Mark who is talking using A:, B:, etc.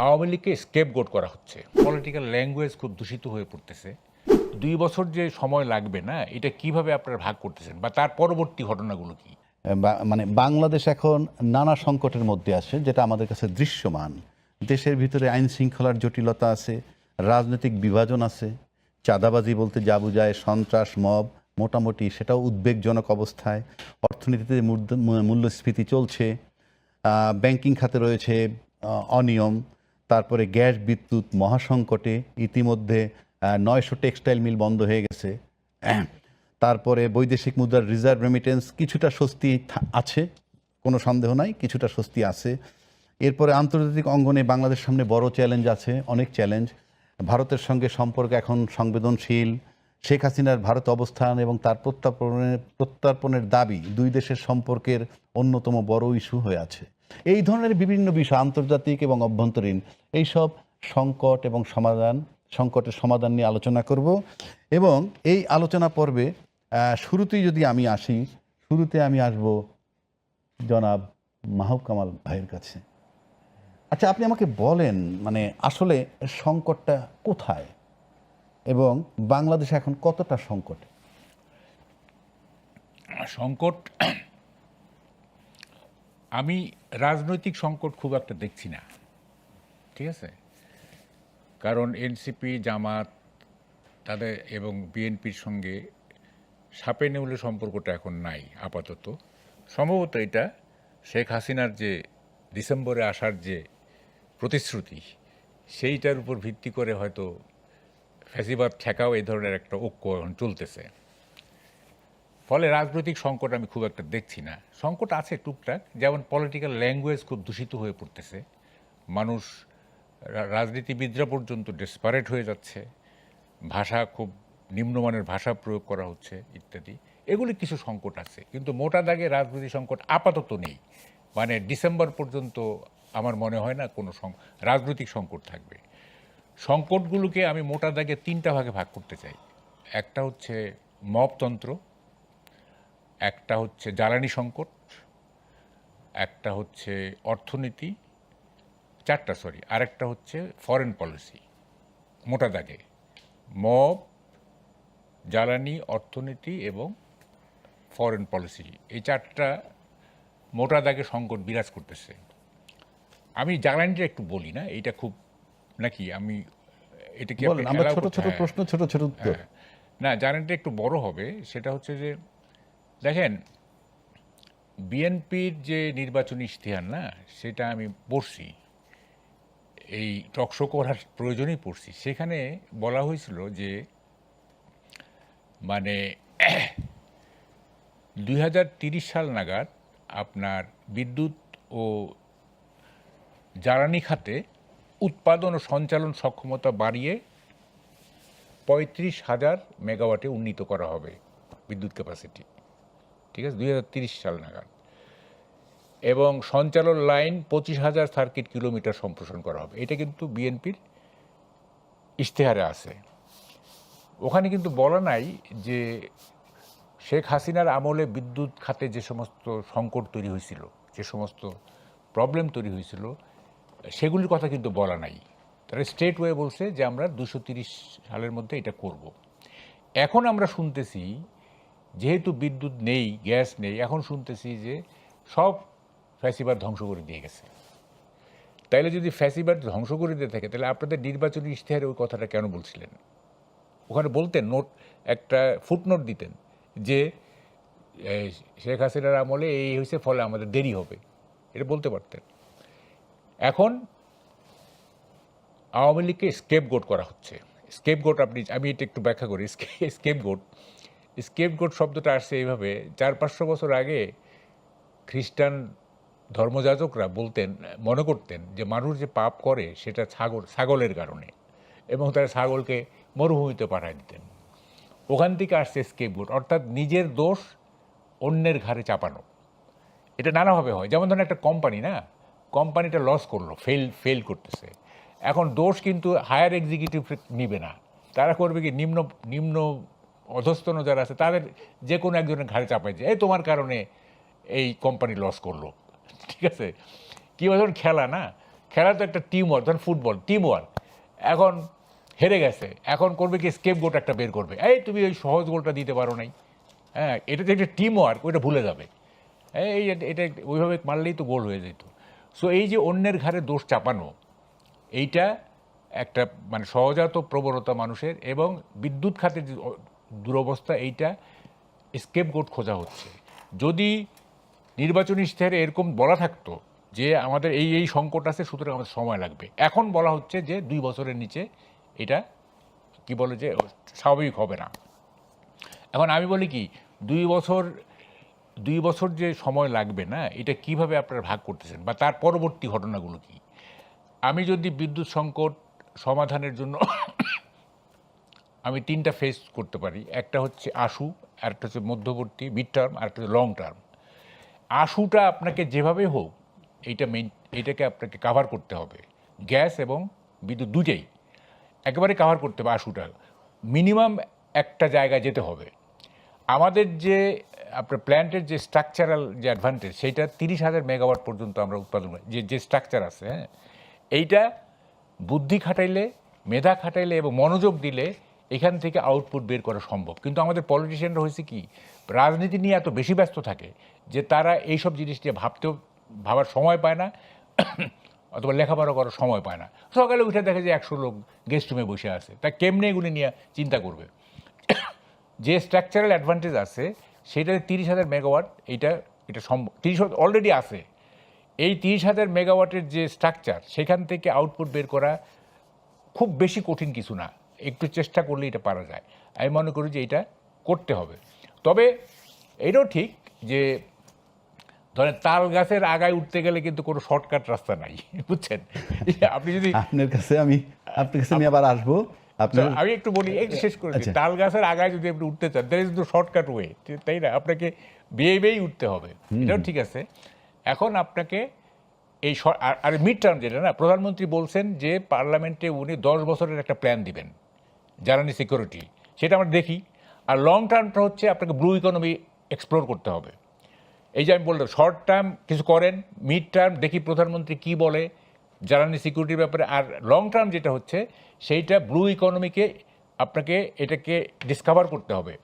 A: আওয়ামী লীগকে স্কেপগোট করা হচ্ছে। পলিটিক্যাল ল্যাঙ্গুয়েজ খুব দূষিত হয়ে পড়তেছে। ২ বছর যে সময় লাগবে না, এটা কিভাবে আপনারা ভাগ করতেছেন বা তার পরবর্তী ঘটনাগুলো কি?
B: মানে বাংলাদেশ এখন নানা সংকটের মধ্যে আছে, যেটা আমাদের কাছে দৃশ্যমান। দেশের ভিতরে আইন শৃঙ্খলার জটিলতা আছে, রাজনৈতিক বিভাজন আছে, চাঁদাবাজি বলতে যা বোঝায় সন্ত্রাস মব, মোটামুটি সেটাও উদ্বেগজনক অবস্থায়। অর্থনীতিতে মূল্যস্ফীতি চলছে, ব্যাংকিং খাতে রয়েছে অনিয়ম, তারপরে গ্যাস বিদ্যুৎ মহাসংকটে। ইতিমধ্যে 900 টেক্সটাইল মিল বন্ধ হয়ে গেছে। তারপরে বৈদেশিক মুদ্রার রিজার্ভ রেমিটেন্স কিছুটা স্বস্তি আছে, কোনো সন্দেহ নাই, কিছুটা স্বস্তি আছে। এরপরে আন্তর্জাতিক অঙ্গনে বাংলাদেশের সামনে বড় চ্যালেঞ্জ আছে, অনেক চ্যালেঞ্জ। ভারতের সঙ্গে সম্পর্ক এখন সংবেদনশীল। শেখ হাসিনার ভারত অবস্থান এবং তার প্রত্যর্পণের দাবি দুই দেশের সম্পর্কের অন্যতম বড় ইস্যু হয়ে আছে। এই ধরনের বিভিন্ন বিষয়, আন্তর্জাতিক এবং অভ্যন্তরীণ, এইসব সংকটের সমাধান নিয়ে আলোচনা করব। এবং এই আলোচনা পর্বে শুরুতেই যদি আমি আসি, শুরুতে আমি আসব জনাব মাহবুব কামাল ভাইয়ের কাছে। আচ্ছা, আপনি আমাকে বলেন, মানে আসলে সংকটটা কোথায় এবং বাংলাদেশ এখন কতটা সংকটে?
A: সংকট, আমি রাজনৈতিক সংকট খুব একটা দেখছি না, ঠিক আছে? কারণ এনসিপি, জামাত তাদের এবং বিএনপির সঙ্গে সাপে নেউলে সম্পর্কটা এখন নাই আপাতত। সম্ভবত এটা শেখ হাসিনার যে ডিসেম্বরে আসার যে প্রতিশ্রুতি, সেইটার উপর ভিত্তি করে হয়তো ফ্যাসিবাদ ঠেকাও এই ধরনের একটা ঐক্য এখন চলতেছে। ফলে রাজনৈতিক সংকট আমি খুব একটা দেখছি না। সংকট আছে টুকটাক, যেমন পলিটিক্যাল ল্যাঙ্গুয়েজ খুব দূষিত হয়ে পড়তেছে। মানুষ, রাজনীতিবিদরা পর্যন্ত ডেসপারেট হয়ে যাচ্ছে, ভাষা খুব নিম্নমানের ভাষা প্রয়োগ করা হচ্ছে ইত্যাদি। এগুলি কিছু সংকট আছে, কিন্তু মোটা দাগে রাজনৈতিক সংকট আপাতত নেই। মানে ডিসেম্বর পর্যন্ত আমার মনে হয় না কোনো রাজনৈতিক সংকট থাকবে। সংকটগুলোকে আমি মোটা দাগে 3টা ভাগে ভাগ করতে চাই। একটা হচ্ছে মবতন্ত্র, একটা হচ্ছে জ্বালানি সংকট, একটা হচ্ছে অর্থনীতি, আরেকটা হচ্ছে ফরেন পলিসি। মোটা দাগে মব, জ্বালানি, অর্থনীতি এবং ফরেন পলিসি, এই 4টা মোটা দাগে সংকট বিরাজ করতেছে। আমি জ্বালানিটা একটু বলি না, এটা খুব নাকি আমি এটা কি
B: বলেন, আমরা ছোট ছোট প্রশ্ন, ছোট ছোট উত্তর।
A: না, জ্বালানিটা একটু বড় হবে। সেটা হচ্ছে যে দেখেন, বিএনপির যে নির্বাচনী ইশতেহার না, সেটা আমি পড়ছি, এই টকশো করার প্রয়োজনেই পড়ছি। সেখানে বলা হয়েছিল যে মানে 2030 সাল নাগাদ আপনার বিদ্যুৎ ও জ্বালানি খাতে উৎপাদন ও সঞ্চালন সক্ষমতা বাড়িয়ে 35,000 মেগাওয়াটে উন্নীত করা হবে বিদ্যুৎ ক্যাপাসিটি, ঠিক আছে, 2030 সাল নাগাদ। এবং সঞ্চালন লাইন 25,000 সার্কিট কিলোমিটার সম্প্রসারণ করা হবে। এটা কিন্তু বিএনপির ইশতেহারে আছে। ওখানে কিন্তু বলা নাই যে শেখ হাসিনার আমলে বিদ্যুৎ খাতে যে সমস্ত সংকট তৈরি হয়েছিল, যে সমস্ত প্রবলেম তৈরি হয়েছিল, সেগুলির কথা কিন্তু বলা নাই। তারা স্ট্রেট ওয়ে বলছে যে আমরা 230 সালের মধ্যে এটা করব। এখন আমরা শুনতেছি, যেহেতু বিদ্যুৎ নেই, গ্যাস নেই, এখন শুনতেছি যে সব ফ্যাসিবাদ ধ্বংস করে দিয়ে গেছে। তাইলে যদি ফ্যাসিবাদ ধ্বংস করে দিয়ে থাকে, তাহলে আপনাদের নির্বাচনী ইশতেহারে ওই কথাটা কেন বলছিলেন? ওখানে বলতেন, নোট, একটা ফুটনোট দিতেন যে শেখ হাসিনার আমলে এই হয়েছে, ফলে আমাদের দেরি হবে, এটা বলতে পারতেন। এখন আওয়ামী লীগকে স্কেপগোট করা হচ্ছে। স্কেপগোট, আমি এটা একটু ব্যাখ্যা করি। স্কেপগোট শব্দটা আসছে এইভাবে, 400-500 বছর আগে খ্রিস্টান ধর্মযাজকরা মনে করতেন যে মানুষ যে পাপ করে সেটা ছাগলের কারণে, এবং তারা ছাগলকে মরুভূমিতে পাঠায় দিতেন। ওখান থেকে আসছে স্কেপগোট, অর্থাৎ নিজের দোষ অন্যের ঘাড়ে চাপানো। এটা নানাভাবে হয়। যেমন ধরেন একটা কোম্পানি, না, কোম্পানিটা লস করলো, ফেল করতেছে। এখন দোষ কিন্তু হায়ার এক্সিকিউটিভ নিবে না, তারা করবে কি, নিম্ন অধস্তন যারা আছে তাদের যে কোনো একজনের ঘাড়ে চাপায়, যে এই তোমার কারণে এই কোম্পানি লস করলো, ঠিক আছে? কী ধরুন খেলা, না, খেলা তো একটা টিম ওয়ার্ক, ধরেন ফুটবল টিম ওয়ার্ক। এখন হেরে গেছে, এখন করবে কি স্কেপ গোট একটা বের করবে, এই তুমি ওই সহজ গোলটা দিতে পারো নাই, হ্যাঁ এটা যে একটা টিম ওয়ার্ক ওইটা ভুলে যাবে, এটা ওইভাবে মারলেই তো গোল হয়ে যেত। সো এই যে অন্যের ঘাড়ে দোষ চাপানো, এইটা একটা মানে সহজাত প্রবণতা মানুষের, এবং বিদ্যুৎ খাতের যে দুরবস্থা, এইটা স্কেপ গোট খোঁজা হচ্ছে। যদি নির্বাচনী ইশতেহারে এরকম বলা থাকতো যে আমাদের এই সংকট আছে, সুতরাং আমাদের সময় লাগবে, এখন বলা হচ্ছে যে 2 বছরের নিচে এটা কি বলে যে স্বাভাবিক হবে না। এখন আমি বলি কি, 2 বছর যে সময় লাগবে না, এটা কিভাবে আপনারা ভাগ করতেছেন, বা তার পরবর্তী ঘটনাগুলো কি? আমি যদি বিদ্যুৎ সংকট সমাধানের জন্য আমি 3টা ফেজ করতে পারি, একটা হচ্ছে আশু, আরেকটা হচ্ছে মধ্যবর্তী মিড টার্ম, আরেকটা হচ্ছে লং টার্ম। আশুটা আপনাকে যেভাবে হোক এইটাকে আপনাকে কাভার করতে হবে, গ্যাস এবং বিদ্যুৎ দুটেই একেবারে কাভার করতে হবে। আশুটা মিনিমাম একটা জায়গায় যেতে হবে। আমাদের যে আপনার প্ল্যান্টের যে স্ট্রাকচারাল যে অ্যাডভান্টেজ, সেইটা 30,000 মেগাওয়াট পর্যন্ত আমরা উৎপাদন করি, যে স্ট্রাকচার আছে, হ্যাঁ এইটা বুদ্ধি খাটাইলে, মেধা খাটাইলে এবং মনোযোগ দিলে এখান থেকে আউটপুট বের করা সম্ভব। কিন্তু আমাদের পলিটিশিয়ানরা হয়েছে কি, রাজনীতি নিয়ে এত বেশি ব্যস্ত থাকে যে তারা এইসব জিনিস নিয়ে ভাবার সময় পায় না, অথবা লেখাপড়া করার সময় পায় না। সকালে উঠে দেখে যে 100 লোক গেস্ট রুমে বসে আছে, তা কেমনে এগুলি নিয়ে চিন্তা করবে? যে স্ট্রাকচারাল অ্যাডভান্টেজ আছে সেটাতে 30,000 মেগাওয়াট, এটা সম্ভব। 30 অলরেডি আছে। এই 30,000 মেগাওয়াটের যে স্ট্রাকচার, সেখান থেকে আউটপুট বের করা খুব বেশি কঠিন কিছু না, একটু চেষ্টা করলে এটা পারা যায়। আমি মনে করি যে এটা করতে হবে। তবে এটাও ঠিক যে ধরেন তাল গাছের আগায় উঠতে গেলে কিন্তু কোনো শর্টকাট রাস্তা নাই, বুঝছেন? আপনি যদি
B: আপনার কাছে আমি আবার আসবো।
A: আমি একটু বলি, একটু শেষ করে দিই। তাল গাছের আগায় যদি আপনি উঠতে চান, there is no shortcut way, তাই না? আপনাকে বেয়েই উঠতে হবে, এটাও ঠিক আছে। এখন আপনাকে এই আর মিড টার্ম যেটা না, প্রধানমন্ত্রী বলছেন যে পার্লামেন্টে উনি 10 বছরের একটা প্ল্যান দিবেন জ্বালানি সিকিউরিটি, সেটা আমরা দেখি। আর লং টার্মটা হচ্ছে আপনাকে ব্লু ইকোনমি এক্সপ্লোর করতে হবে। এই যে আমি বললাম, শর্ট টার্ম কিছু করেন, মিড টার্ম দেখি প্রধানমন্ত্রী কি বলে জ্বালানি সিকিউরিটির ব্যাপারে, আর লং টার্ম যেটা হচ্ছে সেইটা ব্লু ইকোনমিকে আপনাকে এটাকে ডিসকভার করতে হবে।